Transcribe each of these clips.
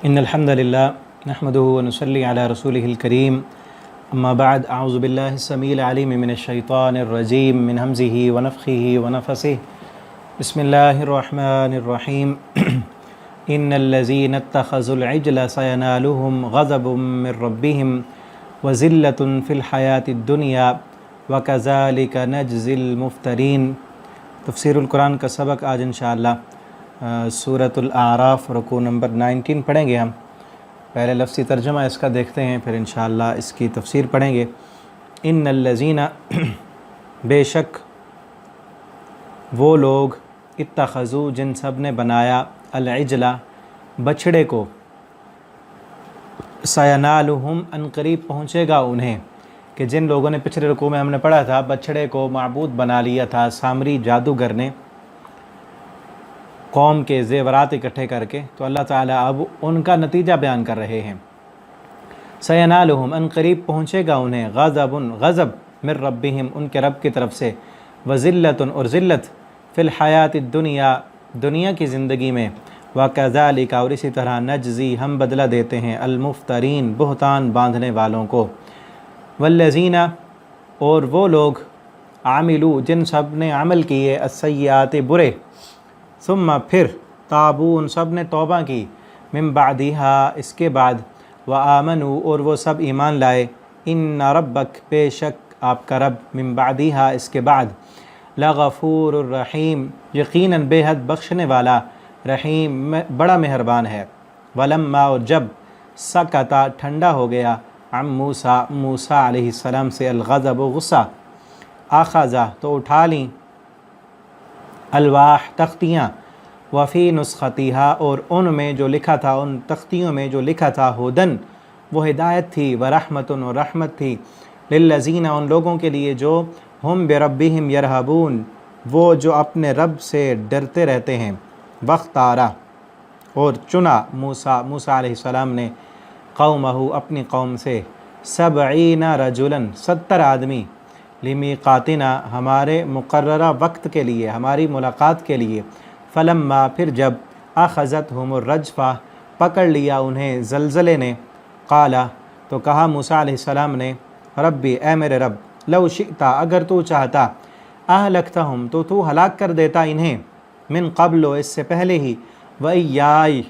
إن الحمد لله نحمده ونصلي على رسوله الكريم أما بعد أعوذ بالله السميع العليم من الشيطان الرجيم من همزه ونفخه ونفثه بسم الله الرحمن الرحيم إن الذين اتخذوا العجل سينالهم غضب من ربهم وذلة في الحياة الدنيا وكذلك نجزي المفترين۔ تفسیر القرآن کا سبق آج انشاءاللہ سورۃ الاعراف رکوع نمبر 19 پڑھیں گے۔ ہم پہلے لفظی ترجمہ اس کا دیکھتے ہیں، پھر انشاءاللہ اس کی تفسیر پڑھیں گے۔ ان الذین بے شک وہ لوگ اتخذوا جن سب نے بنایا العجل بچھڑے کو، سینالہم ان قریب پہنچے گا انہیں، کہ جن لوگوں نے پچھلے رکوع میں ہم نے پڑھا تھا بچھڑے کو معبود بنا لیا تھا سامری جادوگر نے قوم کے زیورات اکٹھے کر کے، تو اللہ تعالیٰ اب ان کا نتیجہ بیان کر رہے ہیں۔ سینالہم ان قریب پہنچے گا انہیں غضب غضب من ربہم ان کے رب کی طرف سے، وذلت اور ذلت فی الحیات الدنیا دنیا کی زندگی میں، وکذالک اور اسی طرح نجزی ہم بدلہ دیتے ہیں المفترین بہتان باندھنے والوں کو، والذین اور وہ لوگ عاملو جن سب نے عمل کیے السیئات برے، ثم پھر تابوا ان سب نے توبہ کی، من بعدہا اس کے بعد، وآمنوا اور وہ سب ایمان لائے، ان ربک بے شک آپ کا رب، من بعدہا اس کے بعد، لغفور الرحیم یقیناً بے حد بخشنے والا، رحیم بڑا مہربان ہے۔ ولما اور جب سکتا ٹھنڈا ہو گیا عن موسیٰ علیہ السلام سے الغضب و غصہ، اخذا تو اٹھا لیں الواح تختیاں، وفی نسختہا اور ان میں جو لکھا تھا ان تختیوں میں جو لکھا تھا ہدن وہ ہدایت تھی، ورحمت اور رحمت تھی، للذین ان لوگوں کے لیے جو ہم بربہم یرہبون وہ جو اپنے رب سے ڈرتے رہتے ہیں، واختارا اور چنا موسیٰ علیہ السلام نے قومہ اپنی قوم سے 70 رجلاً 70 آدمی، لمیقاتنا ہمارے مقررہ وقت کے لیے، ہماری ملاقات کے لیے، فلما پھر جب اخذتہم الرجفہ پکڑ لیا انہیں زلزلے نے، قالا تو کہا موسیٰ علیہ السلام نے، ربی اے میرے رب، لو شئتا اگر تو چاہتا، اہلکتہم تو ہلاک کر دیتا انہیں، من قبل اس سے پہلے ہی، وإیائی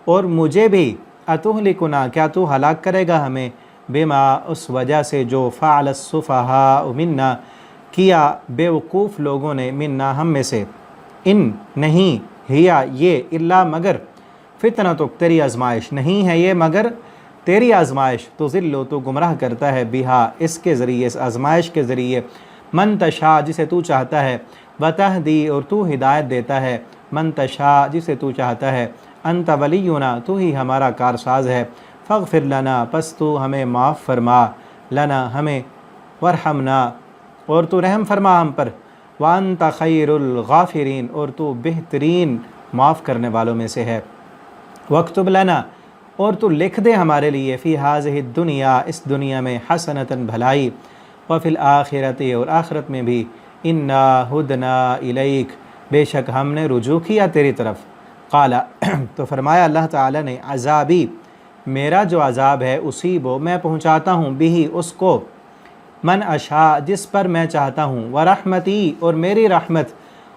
اور مجھے بھی، اتہلکنا کیا تو ہلاک کرے گا ہمیں، بما اس وجہ سے جو فعل السفہاء منا کیا بے وقوف لوگوں نے، منا ہم میں سے، ان نہیں ہیا یہ الا مگر فتنتک تیری آزمائش، نہیں ہے یہ مگر تیری آزمائش، تو ذلو تو گمراہ کرتا ہے بہا اس کے ذریعے، اس آزمائش کے ذریعے، من تشاء جسے تو چاہتا ہے، وتہدی اور تو ہدایت دیتا ہے، من تشاء جسے تو چاہتا ہے، انت ولینا تو ہی ہمارا کارساز ہے، فاغفر لنا پس تو ہمیں معاف فرما، لنا ہمیں، ورحمنا اور تو رحم فرما ہم پر، وانت خیر الغافرین اور تو بہترین معاف کرنے والوں میں سے ہے، واکتب لنا اور تو لکھ دے ہمارے لیے، فی ہذہ الدنیا اس دنیا میں، حسنۃ بھلائی، وفی الآخرۃ اور آخرت میں بھی، انا ہدنا الیک بے شک ہم نے رجوع کیا تیری طرف، قال تو فرمایا اللہ تعالیٰ نے، عذابی میرا جو عذاب ہے اصیبو میں پہنچاتا ہوں بھی اس کو، من اشاء جس پر میں چاہتا ہوں، ورحمتی اور میری رحمت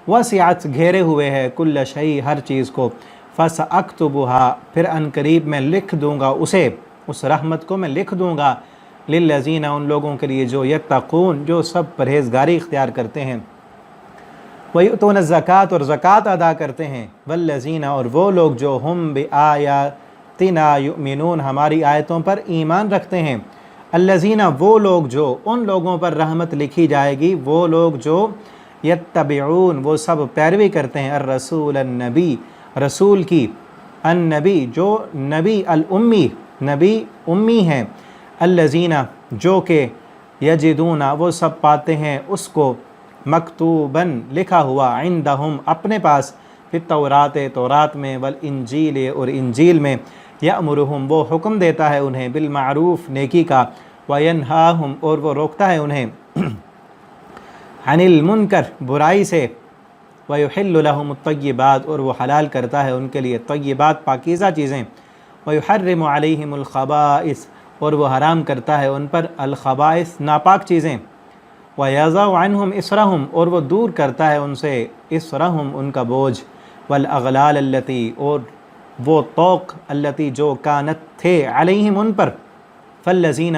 وسعت گھیرے ہوئے ہے کل شیء ہر چیز کو، فساکتبھا پھر ان قریب میں لکھ دوں گا اسے، اس رحمت کو میں لکھ دوں گا، للذین ان لوگوں کے لیے جو یتقون جو سب پرہیزگاری اختیار کرتے ہیں، ویؤتون الزکوٰۃ اور زکوٰۃ ادا کرتے ہیں، والذین اور وہ لوگ جو ہم بآیاتنا یؤمنون ہماری آیتوں پر ایمان رکھتے ہیں، الذین وہ لوگ جو ان لوگوں پر رحمت لکھی جائے گی، وہ لوگ جو یتبعون وہ سب پیروی کرتے ہیں، الرسول النبی رسول کی، النبی جو نبی، الامی نبی امی ہیں، الذین جو کہ یجدون وہ سب پاتے ہیں اس کو، مکتوباً لکھا ہوا، عندہم اپنے پاس، فی التورات تورات میں، والانجیل اور انجیل میں، یأمرہم وہ حکم دیتا ہے انہیں، بالمعروف نیکی کا، وینہاہم اور وہ روکتا ہے انہیں، عن المنکر برائی سے، ویحل لہم الطیبات اور وہ حلال کرتا ہے ان کے لیے طیبات پاکیزہ چیزیں، وَيُحَرِّمُ عَلَيْهِمُ الْخَبَائِثَ اور وہ حرام کرتا ہے ان پر الخبائث ناپاک چیزیں، وَيَضَعُ عَنْهُمْ إِصْرَهُمْ اور وہ دور کرتا ہے ان سے إِصْرَهُمْ ان کا بوجھ، وَالْأَغْلَالَ الَّتِي اور وہ طوق الَّتِي جو کانت تھے علیہم ان پر، فالذین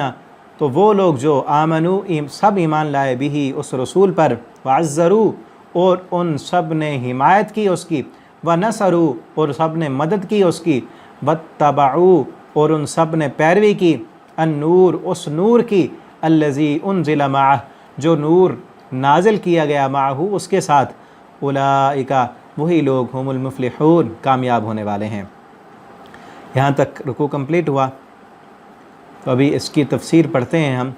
تو وہ لوگ جو آمنوا سب ایمان لائے بھی اس رسول پر، وعزروا اور ان سب نے حمایت کی اس کی، ونصروا اور سب نے مدد کی اس کی، واتبعوا اور ان سب نے پیروی کی، النور اس نور کی، الذی انزل معہ جو نور نازل کیا گیا معہ اس کے ساتھ، اولئک وہی لوگ ہم المفلحون کامیاب ہونے والے ہیں۔ یہاں تک رکوع کمپلیٹ ہوا، تو ابھی اس کی تفسیر پڑھتے ہیں ہم۔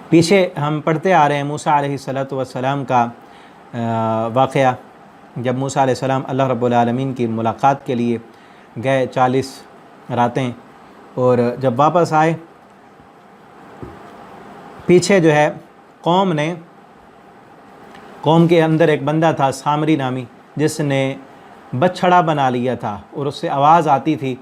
پیچھے ہم پڑھتے آ رہے ہیں موسیٰ علیہ السلام کا واقعہ، جب موسیٰ علیہ السلام اللہ رب العالمین کی ملاقات کے لیے گئے 40 راتیں، اور جب واپس آئے پیچھے جو ہے قوم کے اندر ایک بندہ تھا سامری نامی، جس نے بچھڑا بنا لیا تھا اور اس سے آواز آتی تھی۔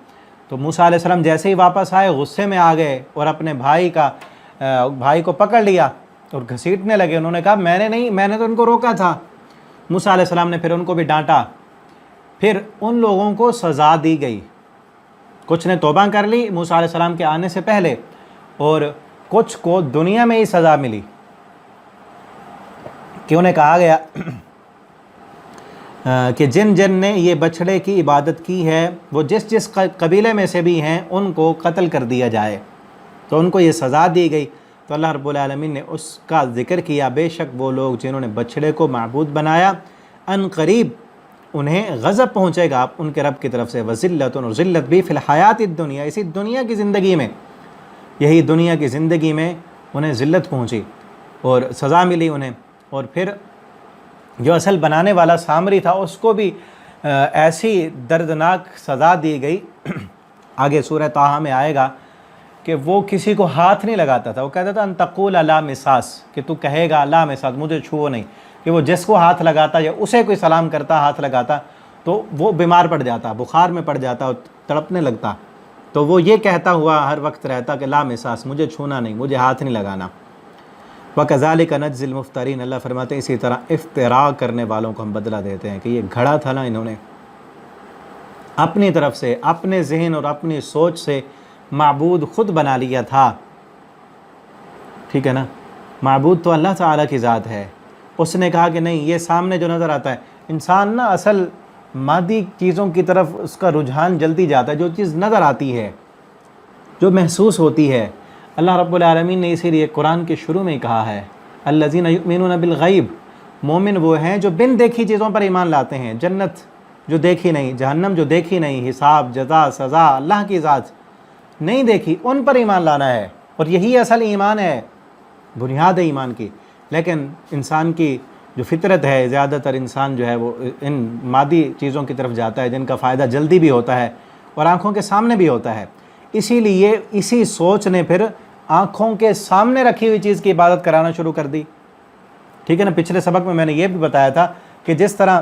تو موسیٰ علیہ السلام جیسے ہی واپس آئے غصے میں آ گئے اور اپنے بھائی کو پکڑ لیا اور گھسیٹنے لگے۔ انہوں نے کہا میں نے تو ان کو روکا تھا۔ موسیٰ علیہ السلام نے پھر ان کو بھی ڈانٹا۔ پھر ان لوگوں کو سزا دی گئی، کچھ نے توبہ کر لی موسیٰ علیہ السلام کے آنے سے پہلے، اور کچھ کو دنیا میں ہی سزا ملی، کہ انہیں کہا گیا کہ جن نے یہ بچھڑے کی عبادت کی ہے وہ جس قبیلے میں سے بھی ہیں ان کو قتل کر دیا جائے۔ تو ان کو یہ سزا دی گئی۔ تو اللہ رب العالمین نے اس کا ذکر کیا، بے شک وہ لوگ جنہوں نے بچھڑے کو معبود بنایا ان قریب انہیں غضب پہنچے گا ان کے رب کی طرف سے، وذلت اور ذلت بھی فی الحیات الدنیا اسی دنیا کی زندگی میں، یہی دنیا کی زندگی میں انہیں ذلت پہنچی اور سزا ملی انہیں۔ اور پھر جو اصل بنانے والا سامری تھا اس کو بھی ایسی دردناک سزا دی گئی، آگے سورہ طٰہٰ میں آئے گا کہ وہ کسی کو ہاتھ نہیں لگاتا تھا۔ وہ کہتا تھا ان تقول لا مساس، کہ تو کہے گا لا مساس، مجھے چھوؤ نہیں، کہ وہ جس کو ہاتھ لگاتا یا اسے کوئی سلام کرتا ہاتھ لگاتا تو وہ بیمار پڑ جاتا، بخار میں پڑ جاتا اور تڑپنے لگتا۔ تو وہ یہ کہتا ہوا ہر وقت رہتا کہ لا مساس، مجھے چھونا نہیں، مجھے ہاتھ نہیں لگانا۔ وَكَذَلِكَ نَجْزِي الْمُفْتَرِينَ اللہ فرماتے ہیں اسی طرح افطراء کرنے والوں کو ہم بدلہ دیتے ہیں، کہ یہ گھڑا تھا نا، انہوں نے اپنی طرف سے اپنے ذہن اور اپنی سوچ سے معبود خود بنا لیا تھا، ٹھیک ہے نا۔ معبود تو اللہ تعالیٰ کی ذات ہے۔ اس نے کہا کہ نہیں، یہ سامنے جو نظر آتا ہے، انسان نا اصل مادی چیزوں کی طرف اس کا رجحان جلدی جاتا ہے، جو چیز نظر آتی ہے، جو محسوس ہوتی ہے۔ اللہ رب العالمین نے اسی لیے قرآن کے شروع میں کہا ہے الذین یؤمنون بالغیب، مومن وہ ہیں جو بن دیکھی چیزوں پر ایمان لاتے ہیں، جنت جو دیکھی نہیں، جہنم جو دیکھی نہیں، حساب جزا سزا اللہ کی ذات نہیں دیکھی، ان پر ایمان لانا ہے، اور یہی اصل ایمان ہے، بنیاد ہے ایمان کی۔ لیکن انسان کی جو فطرت ہے، زیادہ تر انسان جو ہے وہ ان مادی چیزوں کی طرف جاتا ہے جن کا فائدہ جلدی بھی ہوتا ہے اور آنکھوں کے سامنے بھی ہوتا ہے۔ اسی لیے اسی سوچ نے پھر آنکھوں کے سامنے رکھی ہوئی چیز کی عبادت کرانا شروع کر دی، ٹھیک ہے نا۔ پچھلے سبق میں نے یہ بھی بتایا تھا کہ جس طرح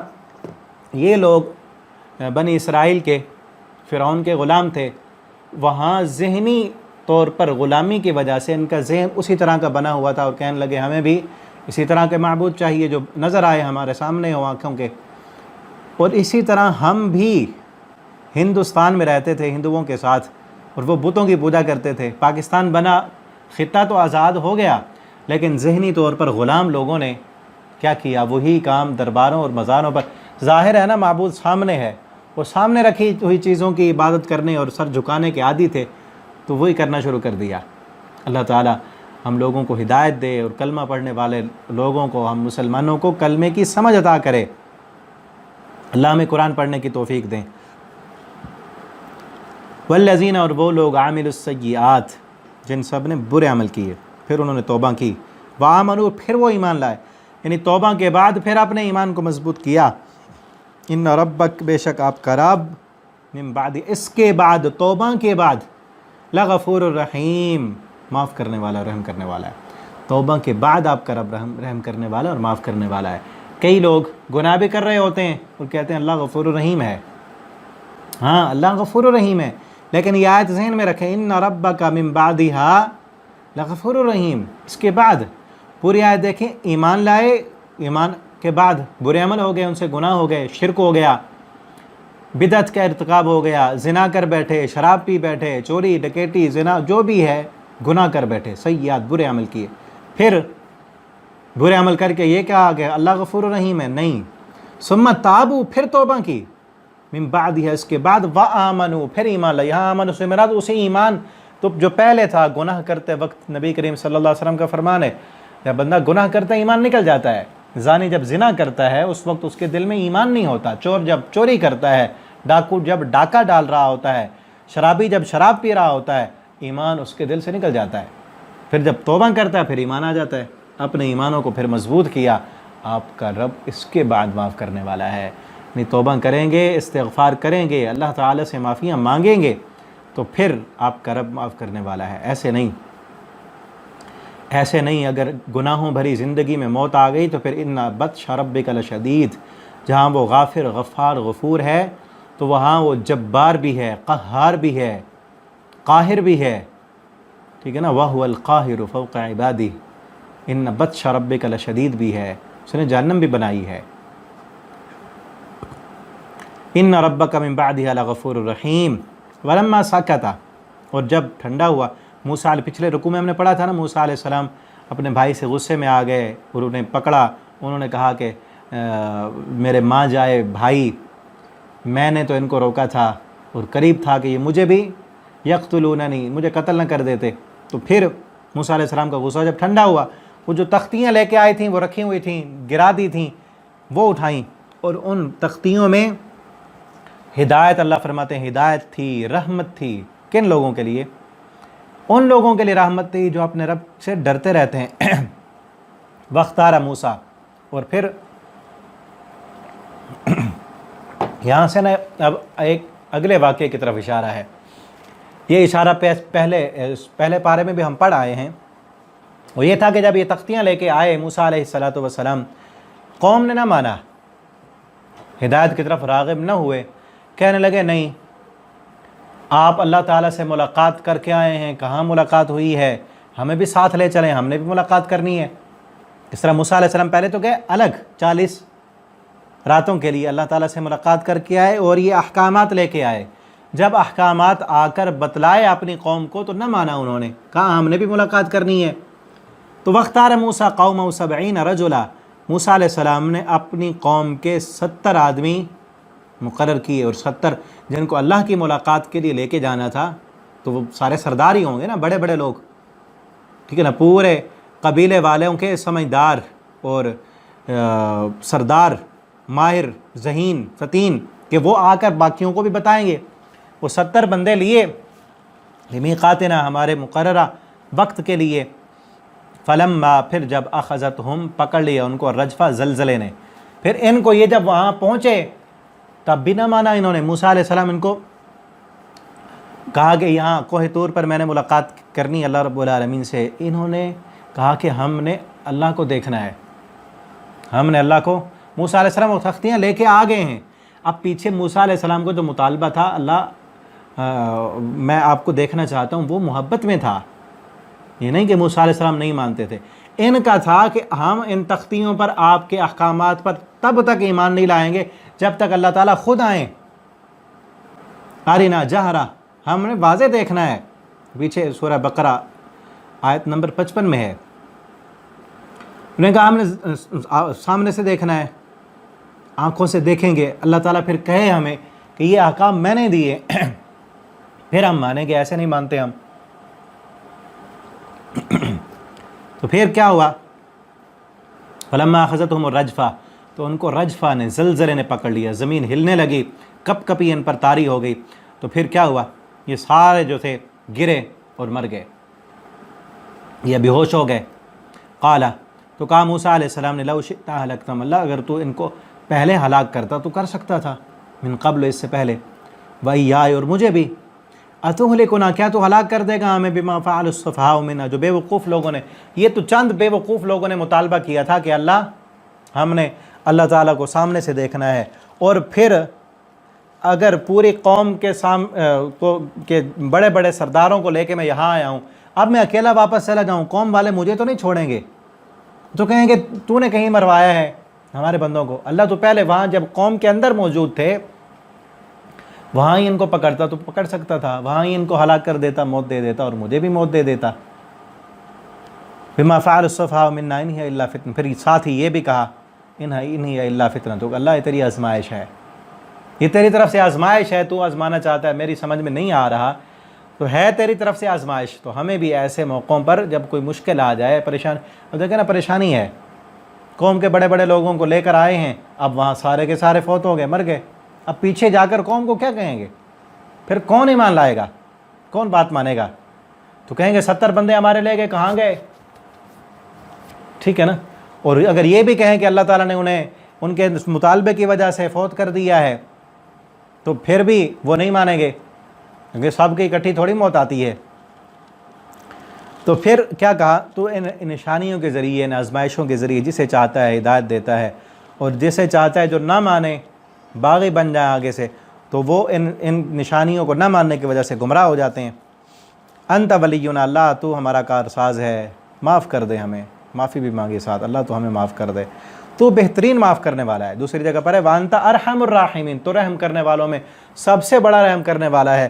یہ لوگ بنی اسرائیل کے فرعون کے غلام تھے، وہاں ذہنی طور پر غلامی کی وجہ سے ان کا ذہن اسی طرح کا بنا ہوا تھا، اور کہنے لگے ہمیں بھی اسی طرح کے معبود چاہیے جو نظر آئے ہمارے سامنے ہو آنکھوں کے۔ اور اسی طرح ہم بھی ہندوستان میں رہتے تھے ہندوؤں کے ساتھ، اور وہ بتوں کی پوجا کرتے تھے۔ پاکستان بنا، خطہ تو آزاد ہو گیا، لیکن ذہنی طور پر غلام لوگوں نے کیا کیا؟ وہی کام درباروں اور مزاروں پر، ظاہر ہے نا معبود سامنے ہے، وہ سامنے رکھی ہوئی چیزوں کی عبادت کرنے اور سر جھکانے کے عادی تھے، تو وہی کرنا شروع کر دیا۔ اللہ تعالی ہم لوگوں کو ہدایت دے، اور کلمہ پڑھنے والے لوگوں کو، ہم مسلمانوں کو کلمے کی سمجھ عطا کرے۔ اللہ ہمیں قرآن پڑھنے کی توفیق دیں۔ والذین اور وہ لوگ عاملوا السیئات جن سب نے برے عمل کیے، پھر انہوں نے توبہ کی، وآمنوا پھر وہ ایمان لائے، یعنی توبہ کے بعد پھر اپنے ایمان کو مضبوط کیا۔ ان ربک بے شک آپ کا رب، من بعد اس کے بعد، توبہ کے بعد، لغفور الرحیم معاف کرنے والا، رحم کرنے والا ہے۔ توبہ کے بعد آپ کا رب رحم کرنے والا اور معاف کرنے والا ہے۔ کئی لوگ گناہ بھی کر رہے ہوتے ہیں اور کہتے ہیں اللہ غفور الرحیم ہے، ہاں اللہ غفور الرحیم ہے، لیکن یہ آیت ذہن میں رکھیں، ان ربک من بعدہا لغفور الرحیم، اس کے بعد پوری آیت دیکھیں، ایمان لائے، ایمان کے بعد برے عمل ہو گئے، ان سے گناہ ہو گئے، شرک ہو گیا، بدعت کا ارتکاب ہو گیا، زنا کر بیٹھے، شراب پی بیٹھے، چوری ڈکیٹی زنا جو بھی ہے گناہ کر بیٹھے، سیئات برے عمل کیے، پھر برے عمل کر کے یہ کہا کہ اللہ غفور الرحیم ہے، نہیں، ثم تابوا، پھر توبہ کی، من بعدها، اس کے بعد وآمنوا، پھر ایمان لائے، یہاں آمنوا سے مراد اسی ایمان تو جو پہلے تھا گناہ کرتے وقت، نبی کریم صلی اللہ علیہ وسلم کا فرمان ہے جب بندہ گناہ کرتا ہے ایمان نکل جاتا ہے، زانی جب زنا کرتا ہے اس وقت اس کے دل میں ایمان نہیں ہوتا، چور جب چوری کرتا ہے، ڈاکو جب ڈاکہ ڈال رہا ہوتا ہے، شرابی جب شراب پی رہا ہوتا ہے، ایمان اس کے دل سے نکل جاتا ہے، پھر جب توبہ کرتا ہے پھر ایمان آ جاتا ہے، اپنے ایمانوں کو پھر مضبوط کیا، آپ کا رب اس کے بعد معاف کرنے والا ہے، یعنی توبہ کریں گے، استغفار کریں گے، اللہ تعالیٰ سے معافیاں مانگیں گے تو پھر آپ کا رب معاف کرنے والا ہے، ایسے نہیں اگر گناہوں بھری زندگی میں موت آ گئی تو پھر ان بطش ربک لشدید، جہاں وہ غافر غفار غفور ہے تو وہاں وہ جبار بھی ہے، قہار بھی ہے، قاہر بھی ہے، ٹھیک ہے نا، وَهُوَ الْقَاهِرُ فَوْقَ عِبَادِهِ، ان بطش ربک لشدید بھی ہے، اس نے جہنم بھی بنائی ہے، ان ربک من بعدها لغفور الرحیم، ولما سکت، اور جب ٹھنڈا ہوا، موسیٰ علیہ، پچھلے رکوع میں ہم نے پڑھا تھا نا، موسیٰ علیہ السلام اپنے بھائی سے غصے میں آ گئے اور انہیں پکڑا، انہوں نے کہا کہ میرے ماں جائے بھائی، میں نے تو ان کو روکا تھا اور قریب تھا کہ یہ مجھے بھی یقتلوننی، مجھے قتل نہ کر دیتے، تو پھر موسیٰ علیہ السلام کا غصہ جب ٹھنڈا ہوا، وہ جو تختیاں لے کے آئی تھیں وہ رکھی ہوئی تھیں، گرا دی تھیں، وہ اٹھائیں، اور ان تختیوں میں ہدایت، اللہ فرماتے ہیں ہدایت تھی، رحمت تھی، کن لوگوں کے لیے؟ ان لوگوں کے لیے رحمت تھی جو اپنے رب سے ڈرتے رہتے ہیں، وَاخْتَارَ موسیٰ، اور پھر یہاں سے نا اب ایک اگلے واقعے کی طرف اشارہ ہے، یہ اشارہ پہلے پارے میں بھی ہم پڑھ آئے ہیں، وہ یہ تھا کہ جب یہ تختیاں لے کے آئے موسیٰ علیہ السلام، قوم نے نہ مانا، ہدایت کی طرف راغب نہ ہوئے، کہنے لگے نہیں، آپ اللہ تعالیٰ سے ملاقات کر کے آئے ہیں، کہاں ملاقات ہوئی ہے، ہمیں بھی ساتھ لے چلیں، ہم نے بھی ملاقات کرنی ہے۔ اس طرح موسیٰ علیہ السلام پہلے تو گئے الگ 40 راتوں کے لیے، اللہ تعالیٰ سے ملاقات کر کے آئے اور یہ احکامات لے کے آئے، جب احکامات آ کر بتلائے اپنی قوم کو تو نہ مانا، انہوں نے کہا ہم نے بھی ملاقات کرنی ہے۔ تو وَاخْتَارَ مُوسَىٰ قَوْمَهُ 70 رَجُلًا، موسیٰ علیہ السلام نے اپنی قوم کے 70 آدمی مقرر کیے، اور 70 جن کو اللہ کی ملاقات کے لیے لے کے جانا تھا، تو وہ سارے سردار ہی ہوں گے نا، بڑے بڑے لوگ، ٹھیک ہے نا، پورے قبیلے والوں کے سمجھدار اور سردار، ماہر، ذہین، فطین، کہ وہ آ کر باقیوں کو بھی بتائیں گے۔ وہ 70 بندے لیے لمیقاتنا، ہمارے مقررہ وقت کے لیے، فلما، پھر جب اخذتہم، پکڑ لیا ان کو، رجفہ، زلزلے نے، پھر ان کو یہ جب وہاں پہنچے تب بھی نہ مانا انہوں نے۔ موسیٰ علیہ السلام ان کو کہا کہ یہاں کوہ طور پر میں نے ملاقات کرنی اللہ رب العالمین سے، انہوں نے کہا کہ ہم نے اللہ کو دیکھنا ہے، ہم نے اللہ کو، موسیٰ علیہ السلام وہ تختیاں لے کے آ گئے ہیں، اب پیچھے موسیٰ علیہ السلام کو جو مطالبہ تھا، اللہ میں آپ کو دیکھنا چاہتا ہوں، وہ محبت میں تھا، یہ نہیں کہ موسیٰ علیہ السلام نہیں مانتے تھے، ان کا تھا کہ ہم ان تختیوں پر، آپ کے احکامات پر تب تک ایمان نہیں لائیں گے جب تک اللہ تعالیٰ خود آئیں، آرینا جہرا، ہم نے واضح دیکھنا ہے، پیچھے سورہ بقرہ آیت نمبر 55 میں ہے، انہوں نے کہا ہم نے سامنے سے دیکھنا ہے، آنکھوں سے دیکھیں گے، اللہ تعالیٰ پھر کہے ہمیں کہ یہ احکام میں نے دیے، پھر ہم مانیں گے، ایسے نہیں مانتے ہم۔ تو پھر کیا ہوا؟ فلما اخذتہم الرجفہ، تو ان کو رجفہ نے، زلزلے نے پکڑ لیا، زمین ہلنے لگی، کپ کپی ان پر طاری ہو گئی، تو پھر کیا ہوا؟ یہ سارے جو تھے گرے اور مر گئے، یہ بے ہوش ہو گئے۔ قال، تو کہا موسیٰ علیہ السلام نے، لو شئت اہلکتہم، اللہ اگر تو ان کو پہلے ہلاک کرتا تو کر سکتا تھا، من قبل، اس سے پہلے، وإیایا، اور مجھے بھی، اتہلکنا، کیا تو ہلاک کر دے گا ہمیں، بما فعل السفہاء منا، جو بے وقوف لوگوں نے، یہ تو چند بے وقوف لوگوں نے مطالبہ کیا تھا کہ اللہ، ہم نے اللہ تعالیٰ کو سامنے سے دیکھنا ہے، اور پھر اگر پوری قوم کے بڑے بڑے سرداروں کو لے کے میں یہاں آیا ہوں، اب میں اکیلا واپس چلا جاؤں، قوم والے مجھے تو نہیں چھوڑیں گے، تو کہیں گے تو نے کہیں مروایا ہے ہمارے بندوں کو۔ اللہ تو پہلے وہاں جب قوم کے اندر موجود تھے وہاں ہی ان کو پکڑتا تو پکڑ سکتا تھا، وہاں ہی ان کو ہلاک کر دیتا، موت دے دیتا، اور مجھے بھی موت دے دیتا۔ بما فعل السفہاء منا ان ہی الا فتنہ، پھر ساتھ ہی یہ بھی کہا ان ہی الا فتنہ، تو اللہ یہ تیری آزمائش ہے، یہ تیری طرف سے آزمائش ہے، تو آزمانا چاہتا ہے، میری سمجھ میں نہیں آ رہا تو ہے تیری طرف سے آزمائش۔ تو ہمیں بھی ایسے موقعوں پر جب کوئی مشکل آ جائے، اب دیکھیں نا پریشانی ہے، قوم کے بڑے بڑے لوگوں کو لے کر آئے ہیں، اب وہاں سارے کے سارے فوت ہو گئے، مر گئے، اب پیچھے جا کر قوم کو کیا کہیں گے؟ پھر کون ایمان لائے گا؟ کون بات مانے گا؟ تو کہیں گے 70 بندے ہمارے لے گئے، کہاں گئے؟ ٹھیک ہے نا۔ اور اگر یہ بھی کہیں کہ اللہ تعالیٰ نے انہیں ان کے مطالبے کی وجہ سے فوت کر دیا ہے، تو پھر بھی وہ نہیں مانیں گے، کیونکہ سب کی اکٹھی تھوڑی موت آتی ہے۔ تو پھر کیا کہا؟ تو ان نشانیوں کے ذریعے، ان آزمائشوں کے ذریعے جسے چاہتا ہے ہدایت دیتا ہے، اور جسے چاہتا ہے جو نہ مانے باغی بن جائیں آگے سے، تو وہ ان نشانیوں کو نہ ماننے کی وجہ سے گمراہ ہو جاتے ہیں۔ انت ولینا، اللہ تو ہمارا کارساز ہے، معاف کر دے ہمیں، معافی بھی مانگی ساتھ، اللہ تو ہمیں معاف کر دے، تو بہترین معاف کرنے والا ہے۔ دوسری جگہ پر ہے وانت ارحم الراحمین، تو رحم کرنے والوں میں سب سے بڑا رحم کرنے والا ہے،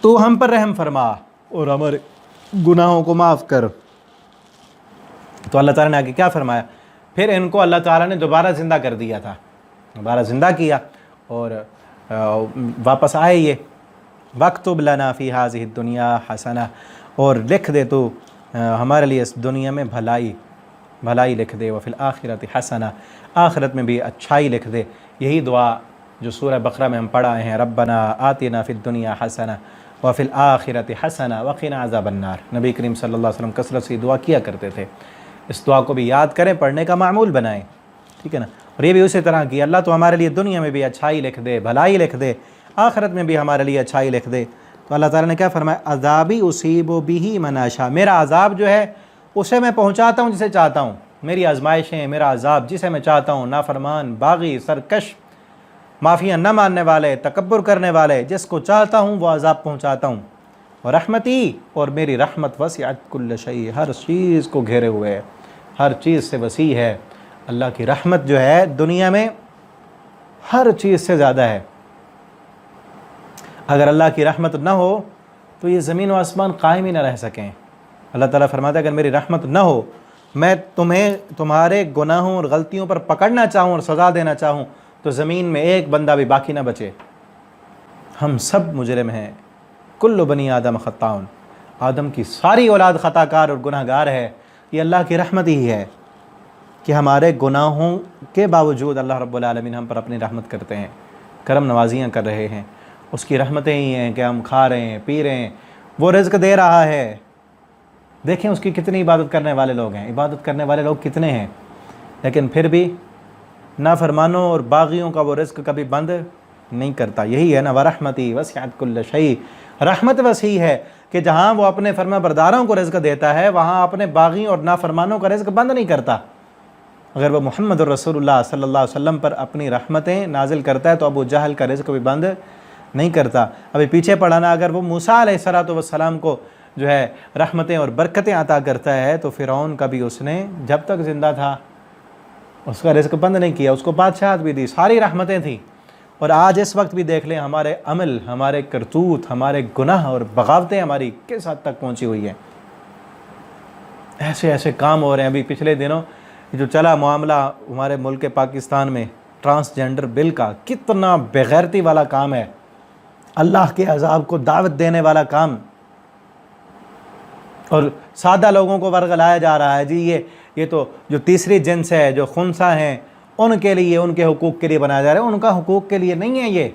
تو ہم پر رحم فرما اور ہمارے گناہوں کو معاف کر۔ تو اللہ تعالیٰ نے آگے کیا فرمایا؟ پھر ان کو اللہ تعالیٰ نے دوبارہ زندہ کر دیا تھا، دوبارہ زندہ کیا، اور واپس آئے یہ، وَاکْتُبْ لَنَا فِي هَذِهِ الدُّنْيَا حَسَنَةً، اور لکھ دے تو ہمارے لیے اس دنیا میں بھلائی لکھ دے، وَفِي الْآخِرَةِ حَسَنَةً، آخرت میں بھی اچھائی لکھ دے۔ یہی دعا جو سورہ بقرہ میں ہم پڑھا ہیں، ربنا آتنا فی الدنیا حسنہ وفی الآخرۃ حسنہ وقنا عذاب النار، نبی کریم صلی اللہ علیہ وسلم کثرت سے دعا کیا کرتے تھے۔ اس دعا کو بھی یاد کریں، پڑھنے کا معمول بنائیں، ٹھیک ہے نا۔ اور یہ بھی اسی طرح کی، اللہ تو ہمارے لیے دنیا میں بھی اچھائی لکھ دے، بھلائی لکھ دے، آخرت میں بھی ہمارے لیے اچھائی لکھ دے۔ تو اللہ تعالیٰ نے کیا فرمایا؟ عذابی اصیب بہ من اشاء، میرا عذاب جو ہے اسے میں پہنچاتا ہوں جسے چاہتا ہوں، میری آزمائشیں، میرا عذاب جسے میں چاہتا ہوں، نافرمان، باغی، سرکش، معافیاں نہ ماننے والے، تکبر کرنے والے، جس کو چاہتا ہوں وہ عذاب پہنچاتا ہوں۔ اور رحمتی، اور میری رحمت وسعت کل شیء، ہر چیز کو گھیرے ہوئے ہے، ہر چیز سے وسیع ہے۔ اللہ کی رحمت جو ہے دنیا میں ہر چیز سے زیادہ ہے۔ اگر اللہ کی رحمت نہ ہو تو یہ زمین و آسمان قائم ہی نہ رہ سکیں۔ اللہ تعالیٰ فرماتا ہے اگر میری رحمت نہ ہو، میں تمہیں تمہارے گناہوں اور غلطیوں پر پکڑنا چاہوں اور سزا دینا چاہوں، تو زمین میں ایک بندہ بھی باقی نہ بچے۔ ہم سب مجرم ہیں، کل بنی آدم خطاؤن، آدم کی ساری اولاد خطا کار اور گناہ گار ہے۔ یہ اللہ کی رحمت ہی ہے کہ ہمارے گناہوں کے باوجود اللہ رب العالمین ہم پر اپنی رحمت کرتے ہیں، کرم نوازیاں کر رہے ہیں۔ اس کی رحمتیں ہی ہیں کہ ہم کھا رہے ہیں، پی رہے ہیں، وہ رزق دے رہا ہے۔ دیکھیں اس کی کتنی عبادت کرنے والے لوگ ہیں، عبادت کرنے والے لوگ کتنے ہیں، لیکن پھر بھی نافرمانوں اور باغیوں کا وہ رزق کبھی بند نہیں کرتا۔ یہی ہے نا، وَرَحْمَتِي وَسِعَتْ كُلَّ شَيْءٍ، رحمت وسیع ہے کہ جہاں وہ اپنے فرما برداروں کو رزق دیتا ہے، وہاں اپنے باغیوں اور نافرمانوں کا رزق بند نہیں کرتا۔ اگر وہ محمد الرسول اللہ صلی اللہ علیہ وسلم پر اپنی رحمتیں نازل کرتا ہے تو ابو جہل کا رزق بھی بند نہیں کرتا۔ ابھی پیچھے پڑھانا، اگر وہ موسیٰ علیہ السلام کو جو ہے رحمتیں اور برکتیں عطا کرتا ہے، تو فرعون کا بھی اس نے جب تک زندہ تھا اس کا رزق بند نہیں کیا، اس کو بادشاہت بھی دی، ساری رحمتیں تھیں۔ اور آج اس وقت بھی دیکھ لیں ہمارے عمل، ہمارے کرتوت، ہمارے گناہ اور بغاوتیں ہماری کس حد تک پہنچی ہوئی ہیں۔ ایسے کام ہو رہے ہیں۔ ابھی پچھلے دنوں جو چلا معاملہ ہمارے ملک پاکستان میں ٹرانسجنڈر بل کا، کتنا بغیرتی والا کام ہے، اللہ کے عذاب کو دعوت دینے والا کام، اور سادہ لوگوں کو ورگلایا جا رہا ہے جی یہ تو جو تیسری جنس ہے، جو خنثی ہیں، ان کے لیے، ان کے حقوق کے لیے بنایا جا رہا ہے، ان کا حقوق کے لیے نہیں ہے۔